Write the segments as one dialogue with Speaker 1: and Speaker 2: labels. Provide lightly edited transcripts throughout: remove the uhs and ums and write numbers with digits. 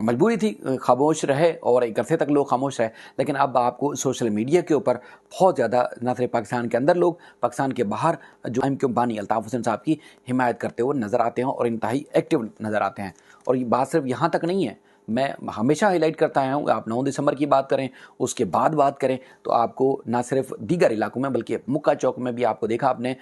Speaker 1: मजबूरी थी खामोश रहे और एक अरसे तक लोग खामोश रहे, लेकिन अब आपको सोशल मीडिया के ऊपर बहुत ज़्यादा न सिर्फ पाकिस्तान के अंदर लोग, पाकिस्तान के बाहर जो एमक्यू बानी अल्ताफ़ हुसैन साहब की हिमायत करते हुए नज़र आते हैं और इंतहाई एक्टिव नज़र आते हैं। और ये बात सिर्फ यहाँ तक नहीं है, मैं हमेशा हाईलाइट करता आया हूँ, आप 9 दिसंबर की बात करें, उसके बाद बात करें, तो आपको ना सिर्फ दीगर इलाकों में बल्कि मुक्का चौक में भी आपको देखा आपने,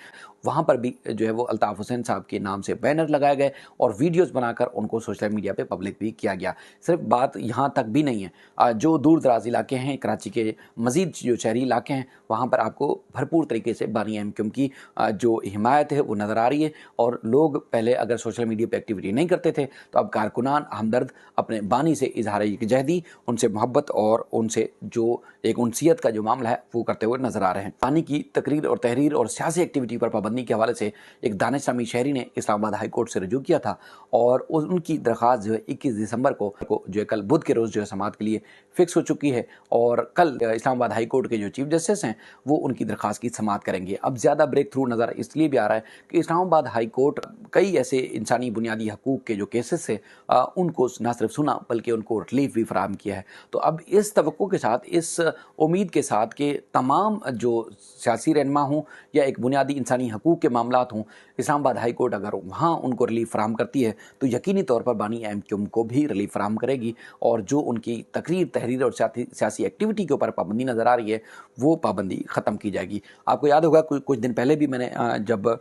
Speaker 1: वहाँ पर भी जो है वो अल्ताफ़ हुसैन साहब के नाम से बैनर लगाए गए और वीडियोज़ बनाकर उनको सोशल मीडिया पे पब्लिक भी किया गया। सिर्फ बात यहाँ तक भी नहीं है, जो दूर दराज इलाके हैं, कराची के मज़ीद जो शहरी इलाके हैं, वहाँ पर आपको भरपूर तरीके से बानी एमक्यूम की जो हिमायत है वो नज़र आ रही है। और लोग पहले अगर सोशल मीडिया पे एक्टिविटी नहीं करते थे, तो अब कारकुनान हमदर्द अपने बानी से इजहार यकजहती, उनसे मोहब्बत और उनसे जो एक उनसियत का जो मामला है वो करते हुए नजर आ रहे हैं। बानी की तकरीर और तहरीर और सियासी एक्टिविटी पर पाबंदी के हवाले से एक दानिश नामी शहरी ने इस्लामाबाद हाई कोर्ट से रजू किया था और उनकी दरख्वास्त जो है 21 दिसंबर को जो है कल बुध के रोज़ जो है समाअत के लिए फ़िक्स हो चुकी है। और कल इस्लामाबाद हाई कोर्ट के जो चीफ जस्टिस हैं वो उनकी दरख्वास्त की समाअत करेंगे। अब ज़्यादा ब्रेक थ्रू नज़र इसलिए भी आ रहा है कि इस्लामाबाद हाई कोर्ट कई ऐसे इंसानी बुनियादी हकूक़ के जो केसेस से उनको ना सिर्फ सुना बल्कि उनको रिलीफ भी फराहम किया है। तो अब इस तवक्को के साथ, इस उम्मीद के साथ कि तमाम जो सियासी रहनुमा हों या एक बुनियादी इंसानी हकूक़ के मामलात हों, इस्लामाबाद हाई कोर्ट अगर वहाँ उनको रिलीफ फराहम करती है तो यकीनी तौर पर बानी एमक्यूम को भी रिलीफ फराहम करेगी और जो उनकी तकरीर, तहरीर और सियासी एक्टिविटी के ऊपर पाबंदी नज़र आ रही है वो पाबंदी ख़त्म की जाएगी। आपको याद होगा कुछ दिन पहले भी मैंने जब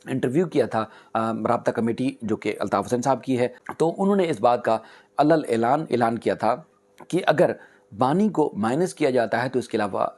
Speaker 1: इंटरव्यू किया था राब्ता कमेटी जो कि अल्ताफ़ हुसैन साहब की है, तो उन्होंने इस बात का अलल ऐलान किया था कि अगर बानी को माइनस किया जाता है तो इसके अलावा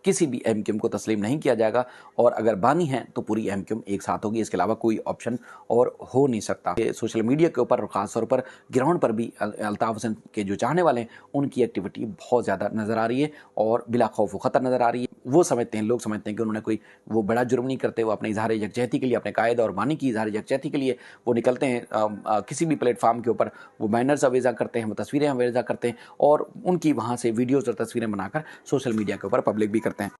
Speaker 1: किसी भी एमक्यूम को तस्लीम नहीं किया जाएगा और अगर बानी है तो पूरी एमक्यूम एक साथ होगी, इसके अलावा कोई ऑप्शन और हो नहीं सकता। सोशल मीडिया के ऊपर और ख़ास तौर पर ग्राउंड पर भी अल्ताफ़ हुसैन के जो चाहने वाले हैं उनकी एक्टिविटी बहुत ज़्यादा नज़र आ रही है और बिला खौफ व ख़तर नज़र आ रही है। वो समझते हैं, लोग समझते हैं कि उन्होंने कोई वो बड़ा जुर्म नहीं करते, वो अपने इजहार यकजहती के लिए, अपने कायदा और बानी की इजहार यकजहती के लिए वो निकलते हैं, किसी भी प्लेटफार्म के ऊपर वो बैनर्स अवेज़ा करते हैं, वो तस्वीरें अवेज़ा करते हैं और उनकी वहाँ से वीडियोज़ और तस्वीरें बनाकर सोशल मीडिया के ऊपर पब्लिक भी करते हैं।